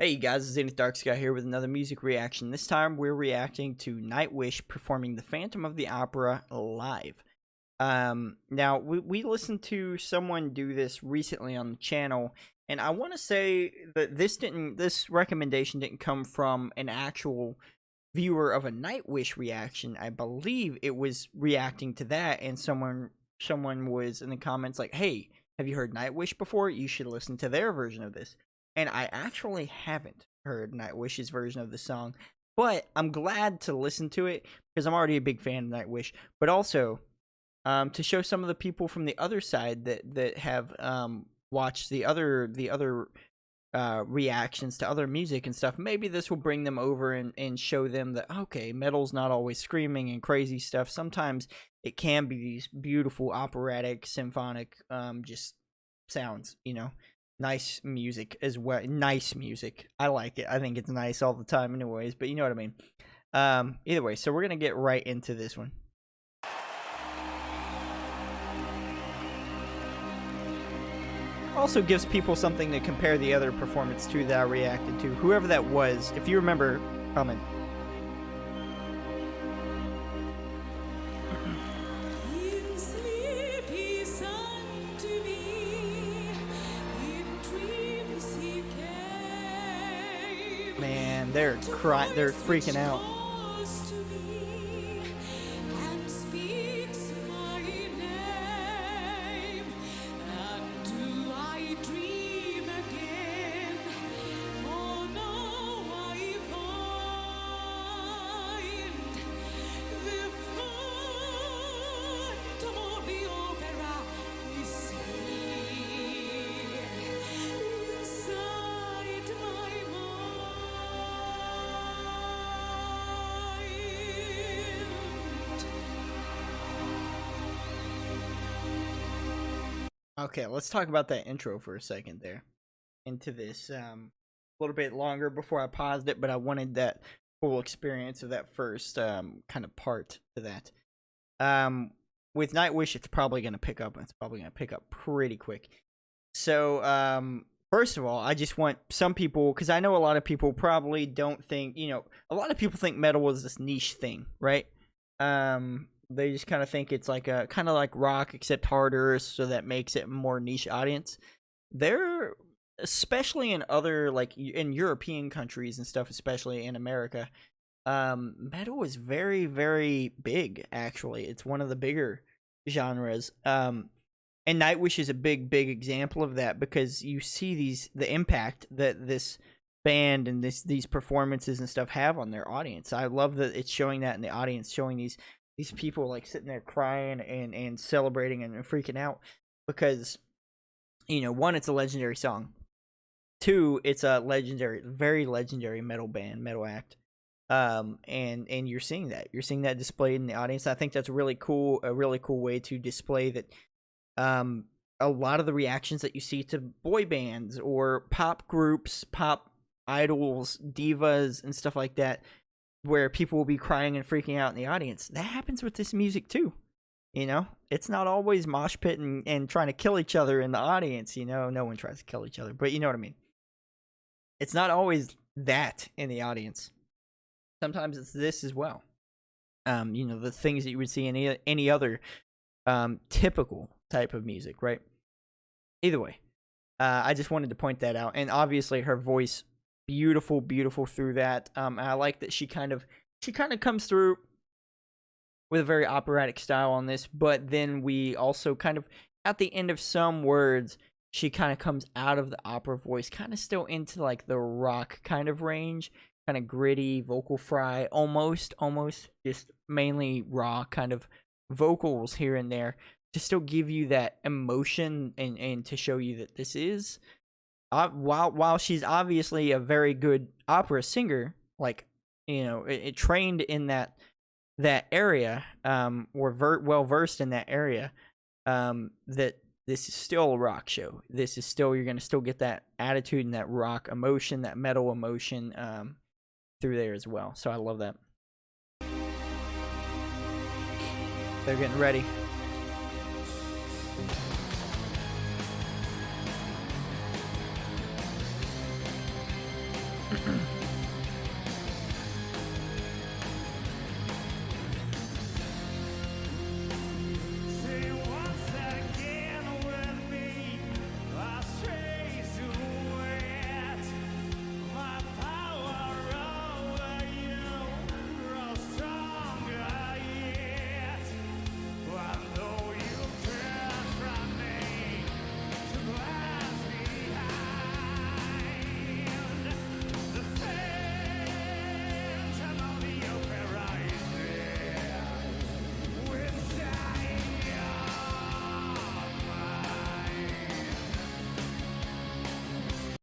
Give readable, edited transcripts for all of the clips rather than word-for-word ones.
Hey guys, it's Zenith Darksky here with another music reaction. This time we're reacting to NIGHTWISH performing the Phantom of the Opera live. Now we listened to someone do this recently on the channel, and I want to say that this recommendation didn't come from an actual viewer of a NIGHTWISH reaction. I believe it was reacting to that, and someone was in the comments like, "Hey, have you heard NIGHTWISH before? You should listen to their version of this." And I actually haven't heard NIGHTWISH's version of the song, but I'm glad to listen to it because I'm already a big fan of NIGHTWISH. But also, to show some of the people from the other side that have watched the other reactions to other music and stuff, maybe this will bring them over and show them that, okay, metal's not always screaming and crazy stuff. Sometimes it can be these beautiful operatic, symphonic, just sounds, you know. Nice music as well. Nice music. I like it. I think it's nice all the time anyways, but you know what I mean. Either way, so we're going to get right into this one. Also gives people something to compare the other performance to that I reacted to. Whoever that was, if you remember, comment. Man, they're crying, they're freaking out. Okay, let's talk about that intro for a second there. Into this a little bit longer before I paused it, but I wanted that full experience of that first kind of part to that. With NIGHTWISH, it's probably going to pick up, and it's probably going to pick up pretty quick. So, first of all, I just want some people, because I know a lot of people probably don't think, you know, a lot of people think metal is this niche thing, right? They just kind of think it's like a kind of like rock except harder, so that makes it a more niche audience. They're, especially in other, like in European countries and stuff, especially in America, metal is very, very big. Actually, it's one of the bigger genres. And NIGHTWISH is a big example of that, because you see the impact that this band and these performances and stuff have on their audience. I love that it's showing that in the audience, showing these people like sitting there crying and celebrating and freaking out, because, you know, one, it's a legendary song. Two, it's a very legendary metal band, metal act. And you're seeing that displayed in the audience. I think that's a really cool way to display that. A lot of the reactions that you see to boy bands or pop groups, pop idols, divas, and stuff like that, where people will be crying and freaking out in the audience, that happens with this music too. You know, it's not always mosh pit and trying to kill each other in the audience. You know, no one tries to kill each other, but you know what I mean. It's not always that in the audience. Sometimes it's this as well. You know, the things that you would see in any other typical type of music, right? Either way, I just wanted to point that out. And obviously her voice, beautiful through that. I like that she kind of comes through with a very operatic style on this, but then we also kind of, at the end of some words, she kind of comes out of the opera voice, kind of still into like the rock kind of range, kind of gritty vocal fry, almost just mainly raw kind of vocals here and there, to still give you that emotion and to show you that this is, while she's obviously a very good opera singer, like, you know, it trained in that area, or well versed in that area, that this is still a rock show. This is still, you're gonna still get that attitude and that rock emotion, that metal emotion, through there as well. So I love that. They're getting ready.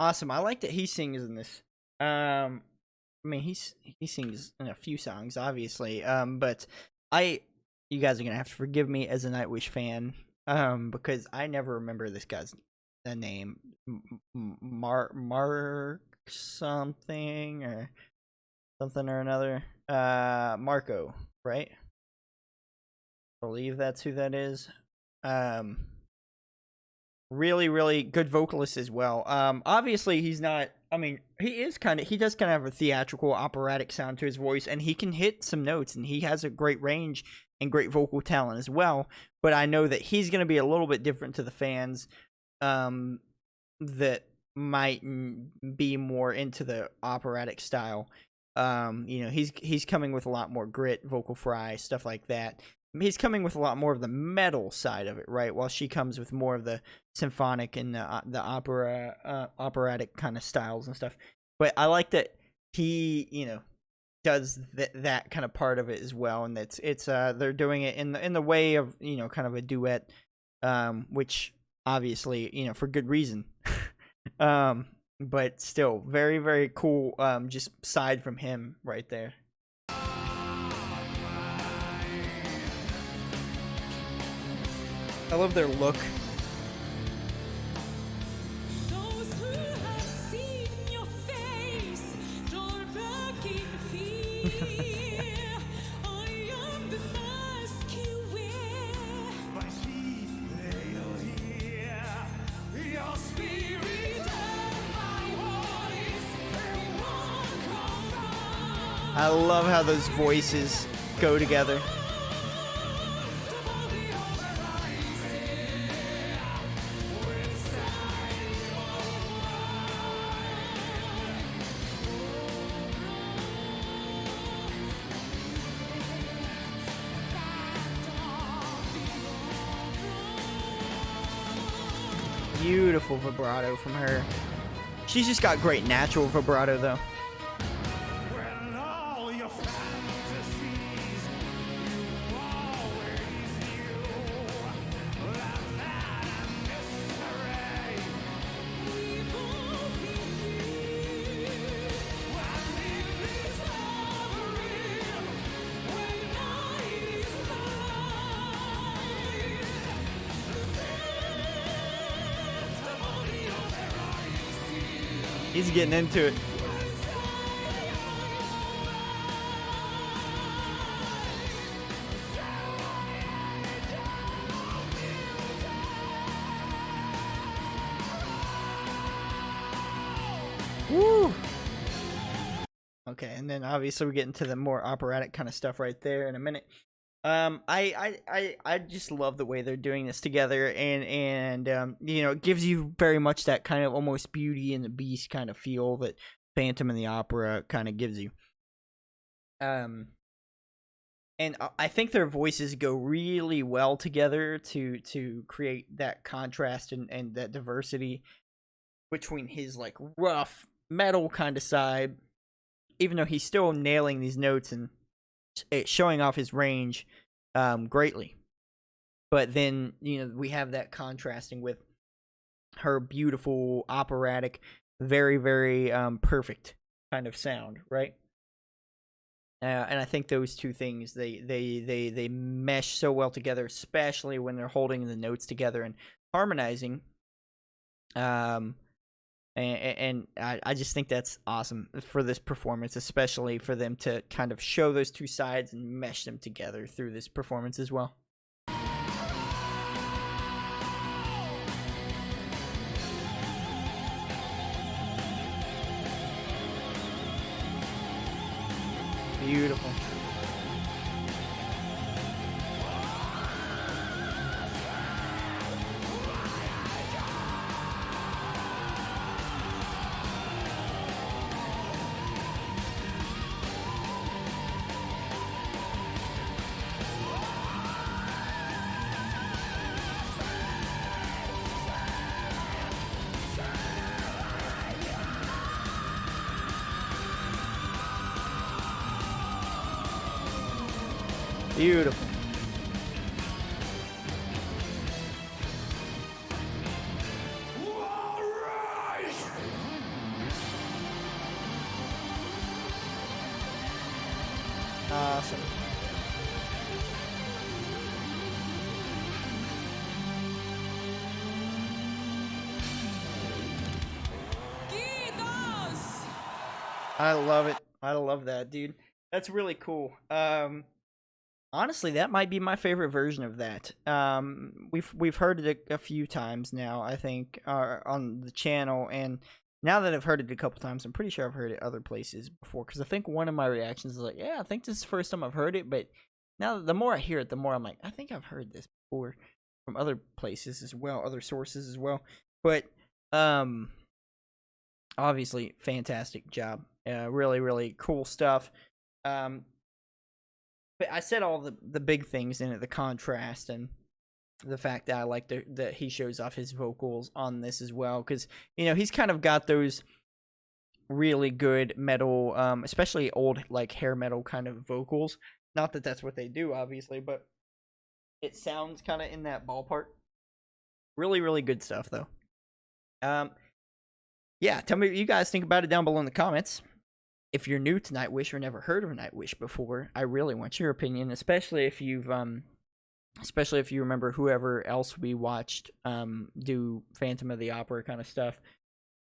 Awesome. I like that he sings in this. I mean, he sings in a few songs, obviously. But you guys are gonna have to forgive me as a Nightwish fan, because I never remember this guy's name, Mark something or another. Marco, right? I believe that's who that is. Really good vocalist as well. Obviously he's not, I mean, he does kind of have a theatrical operatic sound to his voice, and he can hit some notes, and he has a great range and great vocal talent as well. But I know that he's going to be a little bit different to the fans that might be more into the operatic style. He's coming with a lot more grit, vocal fry, stuff like that. He's coming with a lot more of the metal side of it, right? While she comes with more of the symphonic and the operatic kind of styles and stuff. But I like that he, does that kind of part of it as well, and they're doing it in the way of kind of a duet, which obviously for good reason. But still very, very cool. Just aside from him right there. I love their look. Those who have seen your face don't look in fear. I am the mask you wear. My feet they'll hear your spirit and my voice. They won't come back. I love how those voices go together. Beautiful vibrato from her. She's just got great natural vibrato though. When all your fantasies, you always knew that mystery. We both knew when it is hovering, when night is He's getting into it. Woo! Okay, and then obviously we get into the more operatic kind of stuff right there in a minute. I just love the way they're doing this together, and it gives you very much that kind of almost Beauty and the Beast kind of feel that Phantom and the Opera kind of gives you. And I think their voices go really well together to create that contrast and that diversity between his like rough metal kind of side, even though he's still nailing these notes and showing off his range greatly. But then we have that contrasting with her beautiful operatic, very, very perfect kind of sound, right? And I think those two things they mesh so well together, especially when they're holding the notes together and harmonizing. And I just think that's awesome for this performance, especially for them to kind of show those two sides and mesh them together through this performance as well. Beautiful. Beautiful. Awesome. I love it. I love that, dude. That's really cool. Honestly, that might be my favorite version of that. We've heard it a few times now, I think, on the channel, and now that I've heard it a couple times, I'm pretty sure I've heard it other places before. Because I think one of my reactions is like, yeah, I think this is the first time I've heard it, but now the more I hear it, the more I'm like, I think I've heard this before from other places as well, other sources as well. But obviously, fantastic job. Really, really cool stuff. But I said all the big things in it, the contrast and the fact that I like that he shows off his vocals on this as well, because you know he's kind of got those really good metal, especially old like hair metal kind of vocals. Not that that's what they do, obviously, but it sounds kind of in that ballpark. Really, really good stuff though. Yeah, tell me what you guys think about it down below in the comments. If you're new to Nightwish or never heard of Nightwish before, I really want your opinion, especially if you've especially if you remember whoever else we watched do Phantom of the Opera kind of stuff.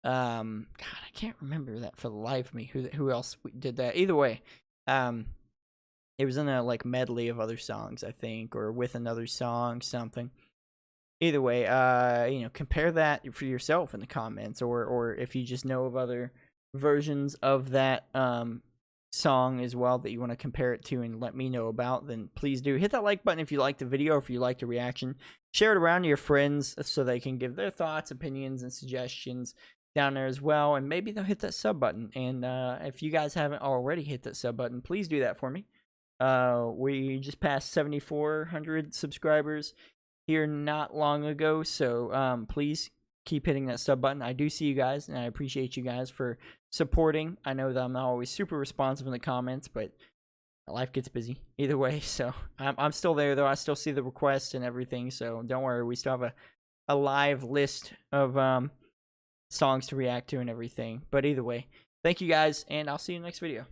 God, I can't remember that for the life of me. Who else did that? Either way, it was in a like medley of other songs, I think, or with another song, something. Either way, you know, compare that for yourself in the comments, or if you just know of other versions of that song as well that you want to compare it to and let me know about, then please do hit that like button if you liked the video, or if you liked the reaction. Share it around to your friends so they can give their thoughts, opinions, and suggestions down there as well, and maybe they'll hit that sub button. And if you guys haven't already hit that sub button, please do that for me. We just passed 7,400 subscribers here not long ago, so please keep hitting that sub button. I do see you guys, and I appreciate you guys for supporting. I know that I'm not always super responsive in the comments, but life gets busy either way, so I'm still there though. I still see the requests and everything, so don't worry, we still have a live list of songs to react to and everything. But either way, thank you guys, and I'll see you in the next video.